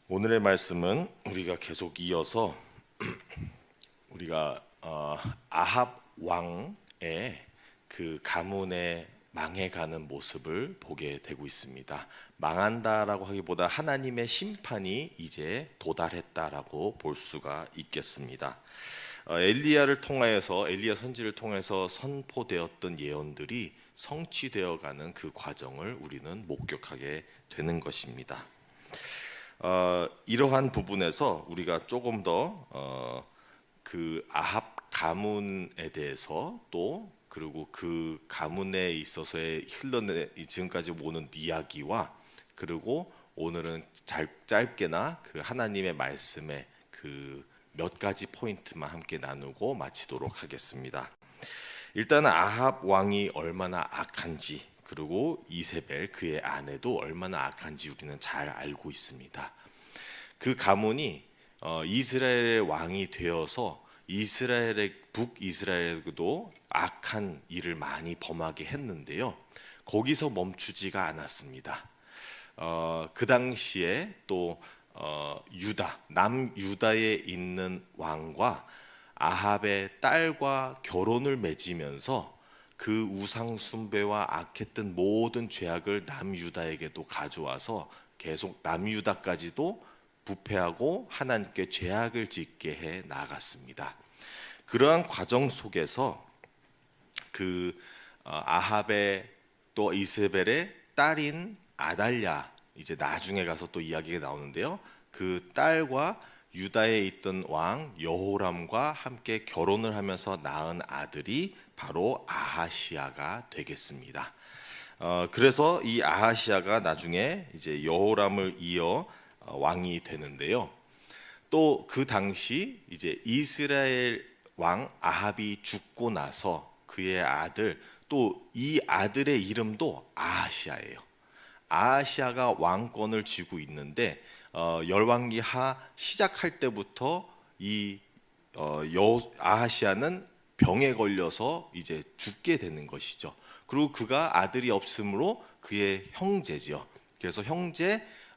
오늘의 말씀은 우리가 계속 이어서 우리가 아합 왕의 그 가문의 망해가는 모습을 보게 되고 있습니다. 망한다라고 하기보다 하나님의 심판이 이제 도달했다라고 볼 수가 있겠습니다. 엘리야 선지를 통해서 선포되었던 예언들이 성취되어가는 그 과정을 우리는 목격하게 되는 것입니다. 이러한 부분에서 우리가 조금 더 그 아합 가문에 대해서 또 그리고 그 가문에 있어서의 지금까지 오는 이야기와 그리고 오늘은 짧게나 그 하나님의 말씀의 그 몇 가지 포인트만 함께 나누고 마치도록 하겠습니다. 일단은 아합 왕이 얼마나 악한지 그리고 이세벨 그의 아내도 얼마나 악한지 우리는 잘 알고 있습니다. 그 가문이 이스라엘의 왕이 되어서 북이스라엘에도 악한 일을 많이 범하게 했는데요. 거기서 멈추지가 않았습니다. 그 당시에 또 남유다에 있는 왕과 아합의 딸과 결혼을 맺으면서 그 우상 숭배와 악했던 모든 죄악을 남유다에게도 가져와서 계속 남유다까지도 부패하고 하나님께 죄악을 짓게 해 나갔습니다. 그러한 과정 속에서 그 아합의 또 이세벨의 딸인 아달랴, 이제 나중에 가서 또 이야기가 나오는데요. 그 딸과 유다에 있던 왕 여호람과 함께 결혼을 하면서 낳은 아들이 바로 아하시아가 되겠습니다. 그래서 이 아하시아가 나중에 이제 여호람을 이어 왕이 되는데요. 또 그 당시 이제 이스라엘 왕 아합이 죽고 나서 그의 아들, 또 이 아들의 이름도 아하시아예요. 아하시아가 왕권을 쥐고 있는데 열왕기하 시작할 때부터 이 아하시아는 병에 걸려서 이제 죽게 되는 것이죠. 그리고 그가 아들이 없으므로 그의 형제죠. 그래서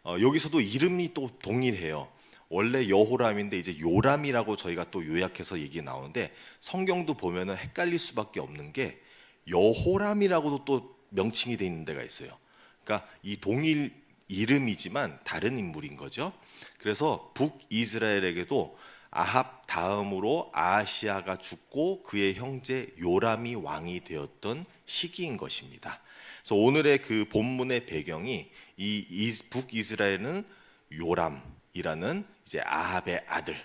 여기서도 이름이 또 동일해요. 원래 여호람인데 이제 요람이라고 저희가 또 요약해서 얘기 나오는데 성경도 보면은 헷갈릴 수밖에 없는 게 여호람이라고도 또 명칭이 돼 있는 데가 있어요. 그러니까 이 동일 이름이지만 다른 인물인 거죠. 그래서 북이스라엘에게도 아합 다음으로 아하시아가 죽고 그의 형제 요람이 왕이 되었던 시기인 것입니다. 그래서 오늘의 그 본문의 배경이 이 북이스라엘은 요람이라는 이제 아합의 아들,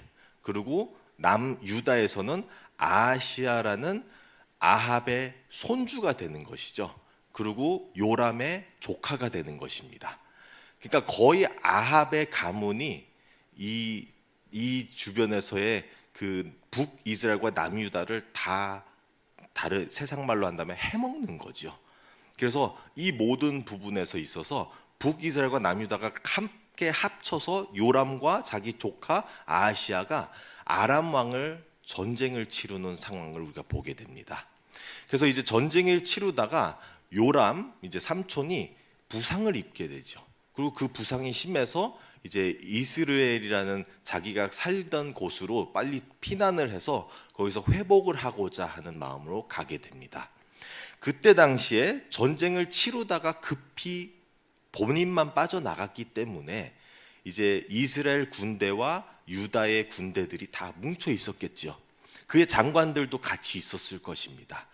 그리고 남유다에서는 아하시아라는 아합의 손주가 되는 것이죠. 그리고 요람의 조카가 되는 것입니다. 그러니까 거의 아합의 가문이 이 주변에서의 그 북이스라엘과 남유다를 다 다른 세상 말로 한다면 해먹는 거죠. 그래서 이 모든 부분에서 있어서 북이스라엘과 남유다가 함께 합쳐서 요람과 자기 조카 아하시아가 아람 왕을 전쟁을 치르는 상황을 우리가 보게 됩니다. 그래서 이제 전쟁을 치르다가 요람 이제 삼촌이 부상을 입게 되죠. 그리고 그 부상이 심해서 이제 이스라엘이라는 자기가 살던 곳으로 빨리 피난을 해서 거기서 회복을 하고자 하는 마음으로 가게 됩니다. 그때 당시에 전쟁을 치르다가 급히 본인만 빠져나갔기 때문에 이제 이스라엘 군대와 유다의 군대들이 다 뭉쳐 있었겠죠. 그의 장관들도 같이 있었을 것입니다.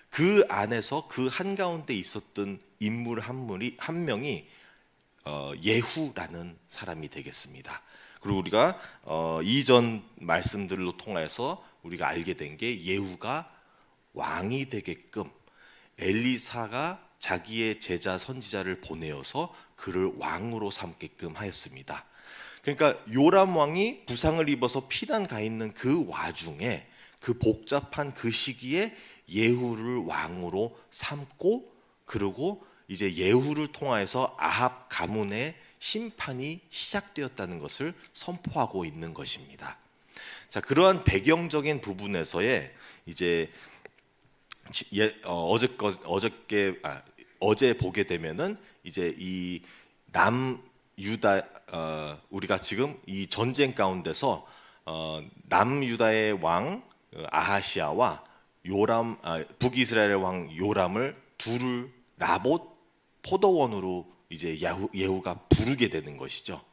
그 안에서 그 한가운데 있었던 인물 한 명이 예후라는 사람이 되겠습니다. 그리고 우리가 이전 말씀들로 통해서 우리가 알게 된 게 예후가 왕이 되게끔 엘리사가 자기의 제자 선지자를 보내어서 그를 왕으로 삼게끔 하였습니다. 그러니까 요람 왕이 부상을 입어서 피난 가 있는 그 와중에 그 복잡한 그 시기에 예후를 왕으로 삼고, 그리고 이제 예후를 통하여서 아합 가문의 심판이 시작되었다는 것을 선포하고 있는 것입니다. 자, 그러한 배경적인 부분에서의 이제 어제 보게 되면은 이제 이 유다 우리가 지금 이 전쟁 가운데서 남유다의 왕 아하시아와 요람 북이스라엘의 왕 요람을 둘을 나봇 포도원으로 이제 예후가 부르게 되는 것이죠.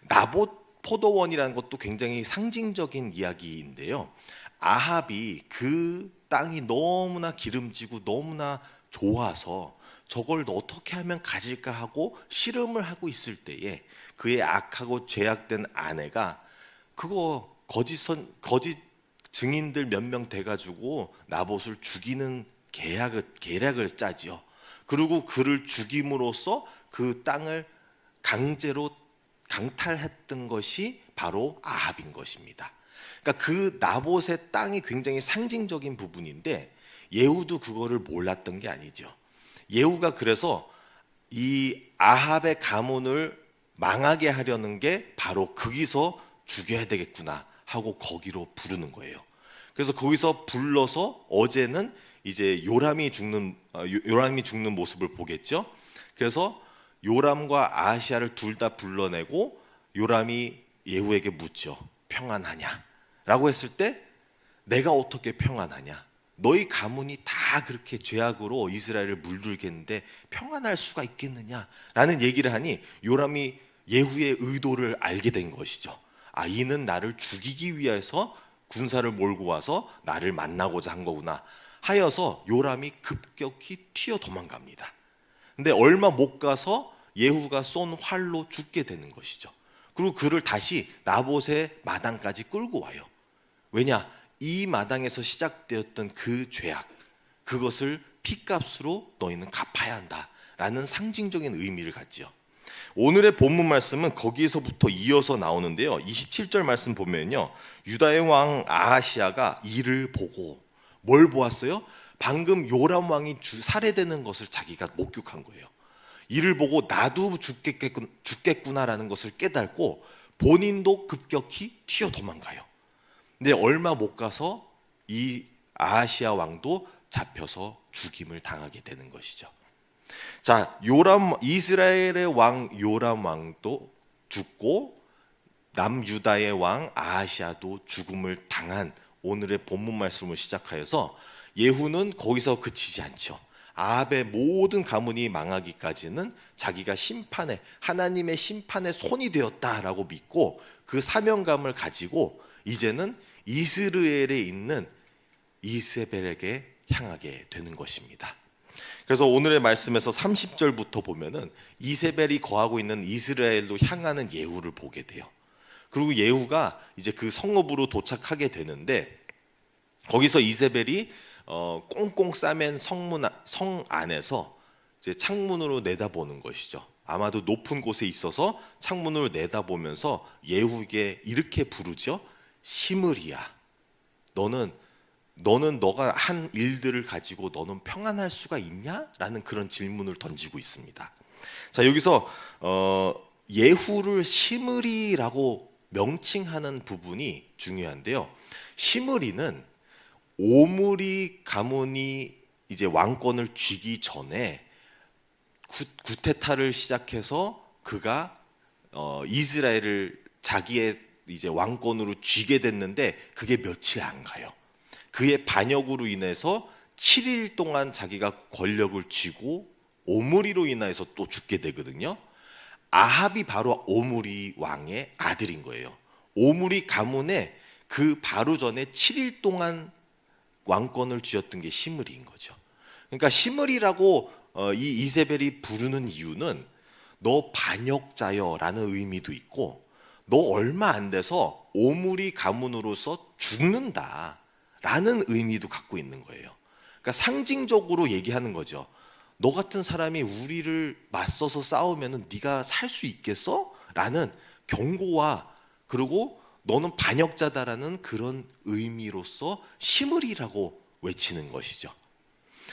나봇 포도원이라는 것도 굉장히 상징적인 이야기인데요. 아합이 그 땅이 너무나 기름지고 너무나 좋아서 저걸 어떻게 하면 가질까 하고 씨름을 하고 있을 때에 그의 악하고 죄악된 아내가 그거 거짓 증인들 몇 명 돼가지고 나봇을 죽이는 계략을 짜지요. 그리고 그를 죽임으로써 그 땅을 강제로 강탈했던 것이 바로 아합인 것입니다. 그러니까 그 나봇의 땅이 굉장히 상징적인 부분인데 예후도 그거를 몰랐던 게 아니죠. 예후가 그래서 이 아합의 가문을 망하게 하려는 게 바로 거기서 죽여야 되겠구나 하고 거기로 부르는 거예요. 그래서 거기서 불러서 어제는 이제 요람이 죽는 모습을 보겠죠. 그래서 요람과 아하시아를 둘 다 불러내고 요람이 예후에게 묻죠. 평안하냐? 라고 했을 때 내가 어떻게 평안하냐? 너희 가문이 다 그렇게 죄악으로 이스라엘을 물들겠는데 평안할 수가 있겠느냐? 라는 얘기를 하니 요람이 예후의 의도를 알게 된 것이죠. 아, 이는 나를 죽이기 위해서 군사를 몰고 와서 나를 만나고자 한 거구나 하여서 요람이 급격히 튀어 도망갑니다. 근데 얼마 못 가서 예후가 쏜 활로 죽게 되는 것이죠. 그리고 그를 다시 나봇의 마당까지 끌고 와요. 왜냐? 이 마당에서 시작되었던 그 죄악, 그것을 피값으로 너희는 갚아야 한다라는 상징적인 의미를 갖지요. 오늘의 본문 말씀은 거기에서부터 이어서 나오는데요. 27절 말씀 보면요, 유다의 왕 아하시아가 이를 보고 뭘 보았어요? 방금 요람 왕이 살해되는 것을 자기가 목격한 거예요. 이를 보고 나도 죽겠구나라는 것을 깨닫고 본인도 급격히 튀어 도망가요. 근데 얼마 못 가서 이 아하시아 왕도 잡혀서 죽임을 당하게 되는 것이죠. 자, 이스라엘의 왕 요람 왕도 죽고 남유다의 왕 아하시아도 죽음을 당한 오늘의 본문 말씀을 시작하여서 예후는 거기서 그치지 않죠. 아합의 모든 가문이 망하기까지는 자기가 하나님의 심판의 손이 되었다라고 믿고 그 사명감을 가지고 이제는 이스라엘에 있는 이세벨에게 향하게 되는 것입니다. 그래서 오늘의 말씀에서 30절부터 보면은 이세벨이 거하고 있는 이스라엘로 향하는 예후를 보게 돼요. 그리고 예후가 이제 그 성읍으로 도착하게 되는데 거기서 이세벨이 꽁꽁 싸맨 성 안에서 이제 창문으로 내다보는 것이죠. 아마도 높은 곳에 있어서 창문을 내다보면서 예후에게 이렇게 부르죠. 시므리야, 너는 너가 한 일들을 가지고 너는 평안할 수가 있냐? 라는 그런 질문을 던지고 있습니다. 자, 여기서 예후를 시므리라고 명칭하는 부분이 중요한데요. 시므리는 오므리 가문이 이제 왕권을 쥐기 전에 구테타를 시작해서 그가 이스라엘을 자기의 이제 왕권으로 쥐게 됐는데 그게 며칠 안 가요. 그의 반역으로 인해서 7일 동안 자기가 권력을 쥐고 오므리로 인해서 또 죽게 되거든요. 아합이 바로 오므리 왕의 아들인 거예요. 오므리 가문의 그 바로 전에 7일 동안 왕권을 쥐었던 게 시므리인 거죠. 그러니까 시므리라고 이 이세벨이 부르는 이유는 너 반역자여라는 의미도 있고 너 얼마 안 돼서 오므리 가문으로서 죽는다라는 의미도 갖고 있는 거예요. 그러니까 상징적으로 얘기하는 거죠. 너 같은 사람이 우리를 맞서서 싸우면은 네가 살 수 있겠어? 라는 경고와 그리고 너는 반역자다라는 그런 의미로서 시므리라고 외치는 것이죠.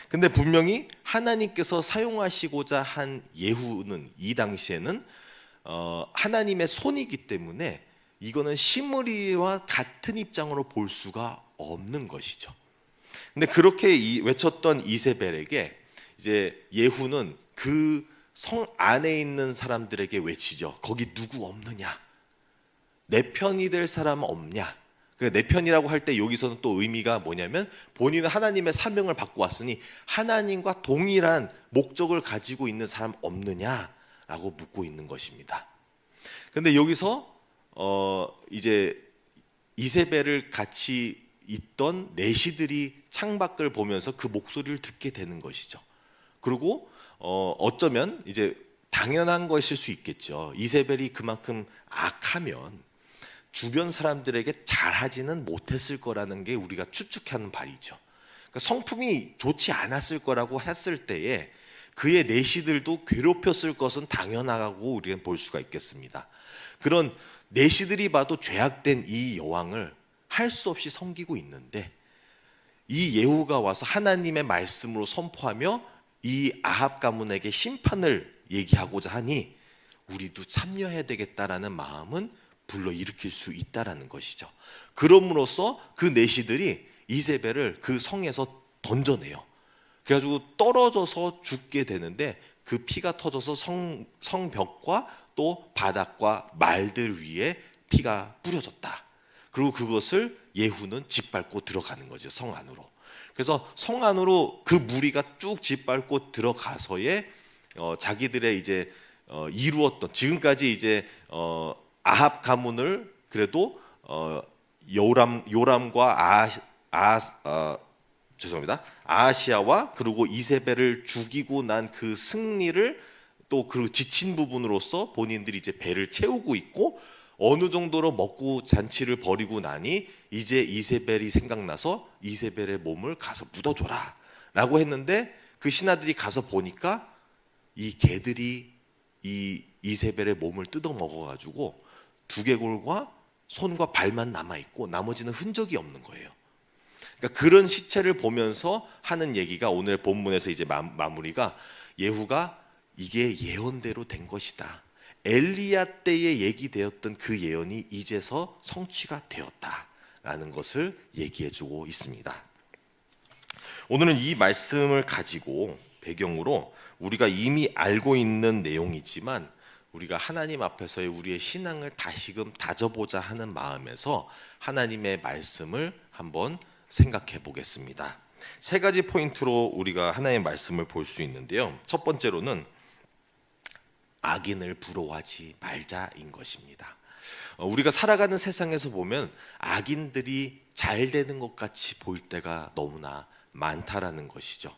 근데 분명히 하나님께서 사용하시고자 한 예후는 이 당시에는 하나님의 손이기 때문에 이거는 시므리와 같은 입장으로 볼 수가 없는 것이죠. 근데 그렇게 외쳤던 이세벨에게 이제 예후는 그 성 안에 있는 사람들에게 외치죠. 거기 누구 없느냐? 내 편이 될 사람 없냐? 내 편이라고 할 때 여기서는 또 의미가 뭐냐면 본인은 하나님의 사명을 받고 왔으니 하나님과 동일한 목적을 가지고 있는 사람 없느냐라고 묻고 있는 것입니다. 근데 여기서 이제 이세벨을 같이 있던 내시들이 창밖을 보면서 그 목소리를 듣게 되는 것이죠. 그리고 어쩌면 이제 당연한 것일 수 있겠죠. 이세벨이 그만큼 악하면 주변 사람들에게 잘하지는 못했을 거라는 게 우리가 추측하는 바이죠. 그러니까 성품이 좋지 않았을 거라고 했을 때에 그의 내시들도 괴롭혔을 것은 당연하고 우리는 볼 수가 있겠습니다. 그런 내시들이 봐도 죄악된 이 여왕을 할 수 없이 섬기고 있는데 이 예후가 와서 하나님의 말씀으로 선포하며 이 아합 가문에게 심판을 얘기하고자 하니 우리도 참여해야 되겠다라는 마음은 불러일으킬 수 있다라는 것이죠. 그럼으로써 그 내시들이 이세벨을 그 성에서 던져내요. 그래가지고 떨어져서 죽게 되는데 그 피가 터져서 성벽과 또 바닥과 말들 위에 피가 뿌려졌다. 그리고 그것을 예후는 짓밟고 들어가는 거죠. 성 안으로. 그래서 성 안으로 그 무리가 쭉 짓밟고 들어가서의 자기들의 이제 이루었던 지금까지 이제 아합 가문을 그래도 요람과 죄송합니다. 아하시아와 그리고 이세벨을 죽이고 난 그 승리를 또 그 지친 부분으로서 본인들이 이제 배를 채우고 있고 어느 정도로 먹고 잔치를 벌이고 나니 이제 이세벨이 생각나서 이세벨의 몸을 가서 묻어줘라 라고 했는데 그 신하들이 가서 보니까 이 개들이 이 이세벨의 몸을 뜯어 먹어가지고 두개골과 손과 발만 남아있고 나머지는 흔적이 없는 거예요. 그러니까 그런 시체를 보면서 하는 얘기가 오늘 본문에서 이제 마무리가 예후가 이게 예언대로 된 것이다. 엘리야 때에 얘기되었던 그 예언이 이제서 성취가 되었다라는 것을 얘기해주고 있습니다. 오늘은 이 말씀을 가지고 배경으로 우리가 이미 알고 있는 내용이지만 우리가 하나님 앞에서의 우리의 신앙을 다시금 다져보자 하는 마음에서 하나님의 말씀을 한번 생각해 보겠습니다. 세 가지 포인트로 우리가 하나님의 말씀을 볼 수 있는데요. 첫 번째로는 악인을 부러워하지 말자인 것입니다. 우리가 살아가는 세상에서 보면 악인들이 잘 되는 것 같이 보일 때가 너무나 많다라는 것이죠.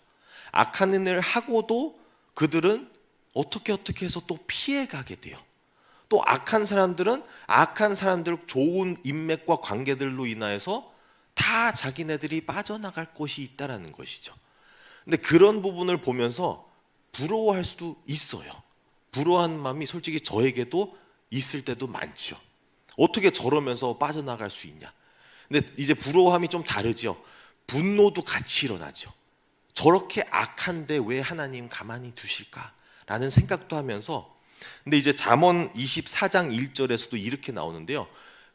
악한 일을 하고도 그들은 어떻게 해서 또 피해가게 돼요. 또 악한 사람들은 악한 사람들 좋은 인맥과 관계들로 인하여서 다 자기네들이 빠져나갈 곳이 있다라는 것이죠. 근데 그런 부분을 보면서 부러워할 수도 있어요. 부러워하는 마음이 솔직히 저에게도 있을 때도 많죠. 어떻게 저러면서 빠져나갈 수 있냐. 근데 이제 부러워함이 좀 다르죠. 분노도 같이 일어나죠. 저렇게 악한데 왜 하나님 가만히 두실까라는 생각도 하면서 근데 이제 잠언 24장 1절에서도 이렇게 나오는데요.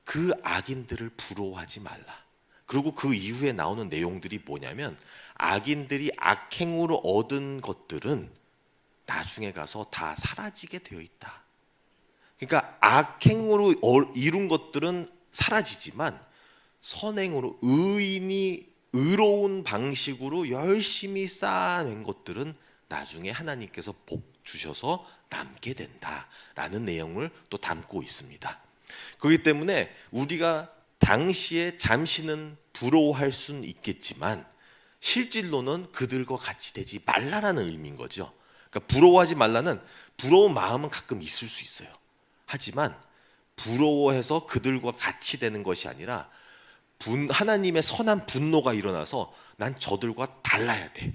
그 악인들을 부러워하지 말라. 그리고 그 이후에 나오는 내용들이 뭐냐면 악인들이 악행으로 얻은 것들은 나중에 가서 다 사라지게 되어 있다. 그러니까 악행으로 이룬 것들은 사라지지만 선행으로 의인이 의로운 방식으로 열심히 쌓아낸 것들은 나중에 하나님께서 복 주셔서 남게 된다라는 내용을 또 담고 있습니다. 그렇기 때문에 우리가 당시에 잠시는 부러워할 수는 있겠지만 실질로는 그들과 같이 되지 말라라는 의미인 거죠. 그러니까 부러워하지 말라는 부러운 마음은 가끔 있을 수 있어요. 하지만 부러워해서 그들과 같이 되는 것이 아니라 하나님의 선한 분노가 일어나서 난 저들과 달라야 돼.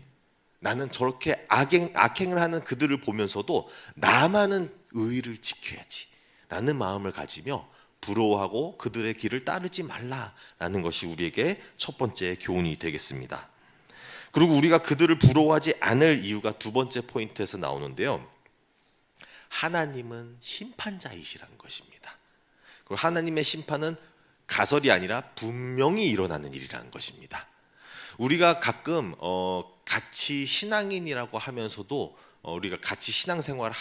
나는 저렇게 악행을 하는 그들을 보면서도 나만은 의를 지켜야지 라는 마음을 가지며 부러워하고 그들의 길을 따르지 말라라는 것이 우리에게 첫 번째 교훈이 되겠습니다. 그리고 우리가 그들을 부러워하지 않을 이유가 두 번째 포인트에서 나오는데요. 하나님은 심판자이시라는 것입니다. 그리고 하나님의 심판은 가설이 아니라 분명히 일어나는 일이라는 것입니다. 우리가 가끔 같이 신앙인이라고 하면서도 우리가 같이 신앙생활을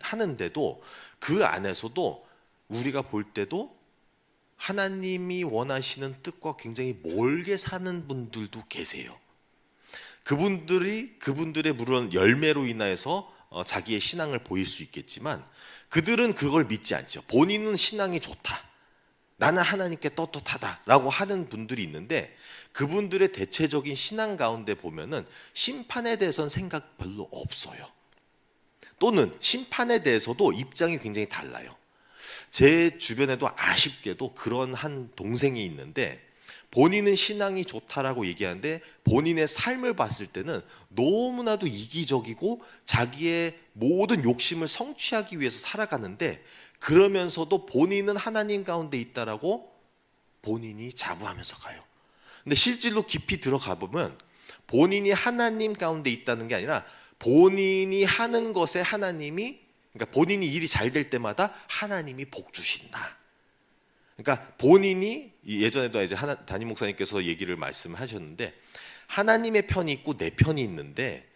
하는데도 그 안에서도 우리가 볼 때도 하나님이 원하시는 뜻과 굉장히 멀게 사는 분들도 계세요. 그분들의 물론 열매로 인하여서 자기의 신앙을 보일 수 있겠지만 그들은 그걸 믿지 않죠. 본인은 신앙이 좋다, 나는 하나님께 떳떳하다라고 하는 분들이 있는데 그분들의 대체적인 신앙 가운데 보면은 심판에 대해서는 생각 별로 없어요. 또는 심판에 대해서도 입장이 굉장히 달라요. 제 주변에도 아쉽게도 그런 한 동생이 있는데 본인은 신앙이 좋다라고 얘기하는데 본인의 삶을 봤을 때는 너무나도 이기적이고 자기의 모든 욕심을 성취하기 위해서 살아가는데 그러면서도 본인은 하나님 가운데 있다라고 본인이 자부하면서 가요. 근데 실질로 깊이 들어가 보면 본인이 하나님 가운데 있다는 게 아니라 본인이 하는 것에 하나님이, 그러니까 본인이 일이 잘 될 때마다 하나님이 복 주신다. 그러니까 본인이 예전에도 이제 담임 목사님께서 얘기를 말씀하셨는데 하나님의 편이 있고 내 편이 있는데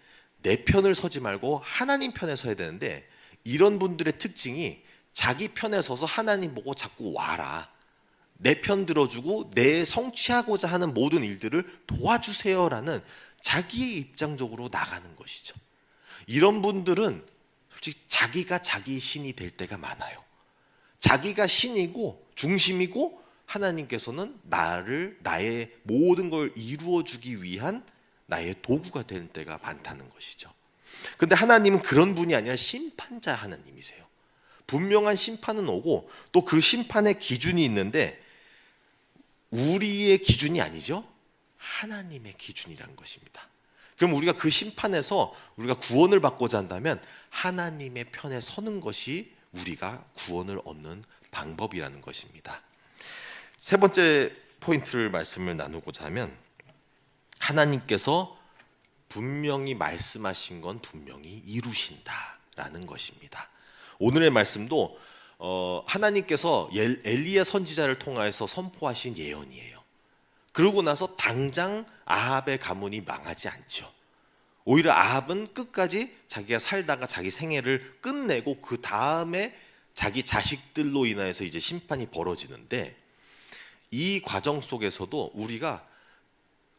내 편을 서지 말고 하나님 편에 서야 되는데 이런 분들의 특징이 자기 편에 서서 하나님 보고 자꾸 와라, 내 편 들어주고 내 성취하고자 하는 모든 일들을 도와주세요라는 자기의 입장적으로 나가는 것이죠. 이런 분들은 솔직히 자기가 자기 신이 될 때가 많아요. 자기가 신이고 중심이고 하나님께서는 나의 모든 걸 이루어주기 위한 나의 도구가 되는 때가 많다는 것이죠. 그런데 하나님은 그런 분이 아니라 심판자 하나님이세요. 분명한 심판은 오고 또 그 심판의 기준이 있는데 우리의 기준이 아니죠. 하나님의 기준이라는 것입니다. 그럼 우리가 그 심판에서 우리가 구원을 받고자 한다면 하나님의 편에 서는 것이 우리가 구원을 얻는 방법이라는 것입니다. 세 번째 포인트를 말씀을 나누고자 하면 하나님께서 분명히 말씀하신 건 분명히 이루신다라는 것입니다. 오늘의 말씀도 하나님께서 엘리야 선지자를 통하여서 선포하신 예언이에요. 그러고 나서 당장 아합의 가문이 망하지 않죠. 오히려 아합은 끝까지 자기가 살다가 자기 생애를 끝내고 그 다음에 자기 자식들로 인하여서 이제 심판이 벌어지는데 이 과정 속에서도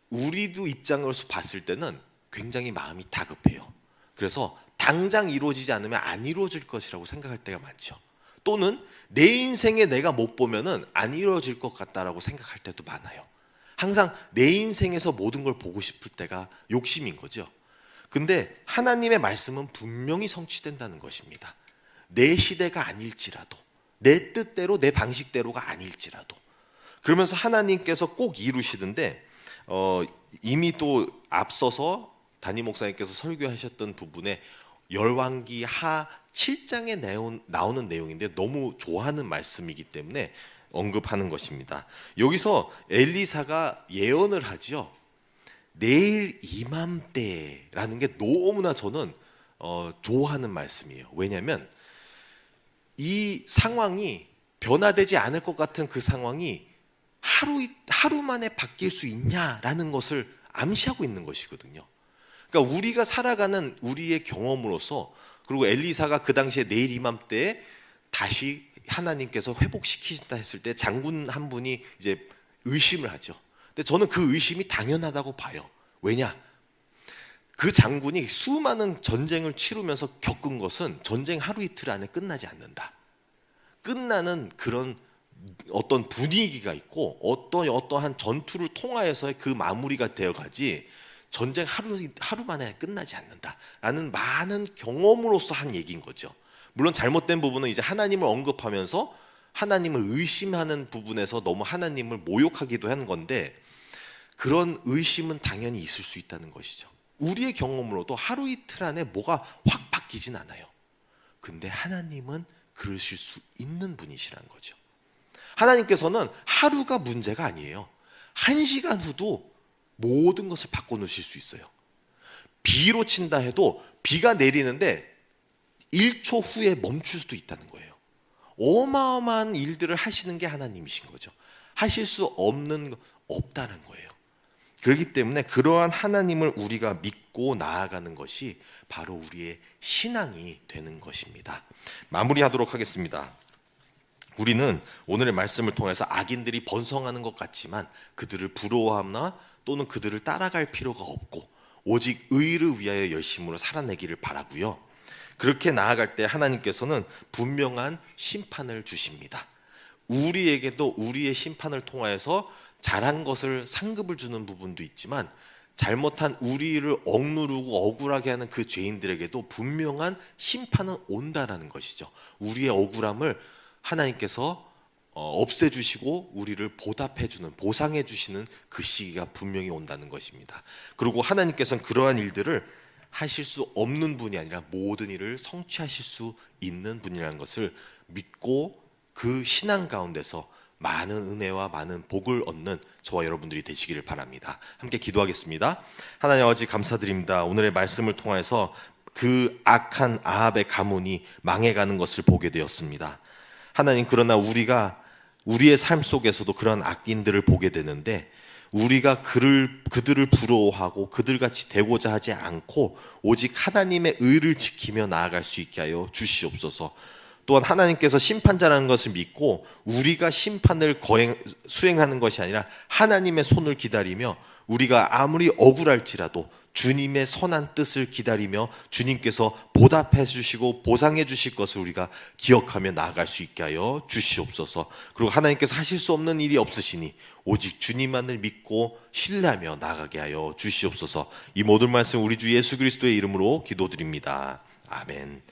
우리도 입장으로서 봤을 때는 굉장히 마음이 다급해요. 그래서 당장 이루어지지 않으면 안 이루어질 것이라고 생각할 때가 많죠. 또는 내 인생에 내가 못 보면은 안 이루어질 것 같다라고 생각할 때도 많아요. 항상 내 인생에서 모든 걸 보고 싶을 때가 욕심인 거죠. 근데 하나님의 말씀은 분명히 성취된다는 것입니다. 내 시대가 아닐지라도, 내 뜻대로 내 방식대로가 아닐지라도. 그러면서 하나님께서 꼭 이루시는데 이미 또 앞서서 담임 목사님께서 설교하셨던 부분에 열왕기 하 7장에 나오는 내용인데 너무 좋아하는 말씀이기 때문에 언급하는 것입니다. 여기서 엘리사가 예언을 하죠. 내일 이맘때라는 게 너무나 저는 좋아하는 말씀이에요. 왜냐하면 이 상황이 변화되지 않을 것 같은 그 상황이 하루 만에 바뀔 수 있냐라는 것을 암시하고 있는 것이거든요. 그러니까 우리가 살아가는 우리의 경험으로서, 그리고 엘리사가 그 당시에 내일 이맘때에 다시 하나님께서 회복시키신다 했을 때 장군 한 분이 이제 의심을 하죠. 근데 저는 그 의심이 당연하다고 봐요. 왜냐? 그 장군이 수많은 전쟁을 치르면서 겪은 것은 전쟁 하루 이틀 안에 끝나지 않는다. 끝나는 그런 어떤 분위기가 있고 어떠한 전투를 통하여서의 그 마무리가 되어가지 전쟁 하루 만에 끝나지 않는다라는 많은 경험으로서 한 얘기인 거죠. 물론 잘못된 부분은 이제 하나님을 언급하면서 하나님을 의심하는 부분에서 너무 하나님을 모욕하기도 한 건데 그런 의심은 당연히 있을 수 있다는 것이죠. 우리의 경험으로도 하루 이틀 안에 뭐가 확 바뀌진 않아요. 근데 하나님은 그러실 수 있는 분이시라는 거죠. 하나님께서는 하루가 문제가 아니에요. 1시간 후도 모든 것을 바꿔놓으실 수 있어요. 비로 친다 해도 비가 내리는데 1초 후에 멈출 수도 있다는 거예요. 어마어마한 일들을 하시는 게 하나님이신 거죠. 하실 수 없는 거 없다는 거예요. 그렇기 때문에 그러한 하나님을 우리가 믿고 나아가는 것이 바로 우리의 신앙이 되는 것입니다. 마무리하도록 하겠습니다. 우리는 오늘의 말씀을 통해서 악인들이 번성하는 것 같지만 그들을 부러워하거나 또는 그들을 따라갈 필요가 없고 오직 의를 위하여 열심으로 살아내기를 바라고요. 그렇게 나아갈 때 하나님께서는 분명한 심판을 주십니다. 우리에게도 우리의 심판을 통하여서 잘한 것을 상급을 주는 부분도 있지만 잘못한 우리를 억누르고 억울하게 하는 그 죄인들에게도 분명한 심판은 온다라는 것이죠. 우리의 억울함을 하나님께서 없애주시고 우리를 보답해주는, 보상해주시는 그 시기가 분명히 온다는 것입니다. 그리고 하나님께서는 그러한 일들을 하실 수 없는 분이 아니라 모든 일을 성취하실 수 있는 분이라는 것을 믿고 그 신앙 가운데서 많은 은혜와 많은 복을 얻는 저와 여러분들이 되시기를 바랍니다. 함께 기도하겠습니다. 하나님 아버지 감사드립니다. 오늘의 말씀을 통해서 그 악한 아합의 가문이 망해가는 것을 보게 되었습니다. 하나님, 그러나 우리가 우리의 삶 속에서도 그런 악인들을 보게 되는데 우리가 그들을 부러워하고 그들같이 되고자 하지 않고 오직 하나님의 의를 지키며 나아갈 수 있게 하여 주시옵소서. 또한 하나님께서 심판자라는 것을 믿고 우리가 심판을 수행하는 것이 아니라 하나님의 손을 기다리며 우리가 아무리 억울할지라도 주님의 선한 뜻을 기다리며 주님께서 보답해 주시고 보상해 주실 것을 우리가 기억하며 나아갈 수 있게 하여 주시옵소서. 그리고 하나님께서 하실 수 없는 일이 없으시니 오직 주님만을 믿고 신뢰하며 나아가게 하여 주시옵소서. 이 모든 말씀 우리 주 예수 그리스도의 이름으로 기도드립니다. 아멘.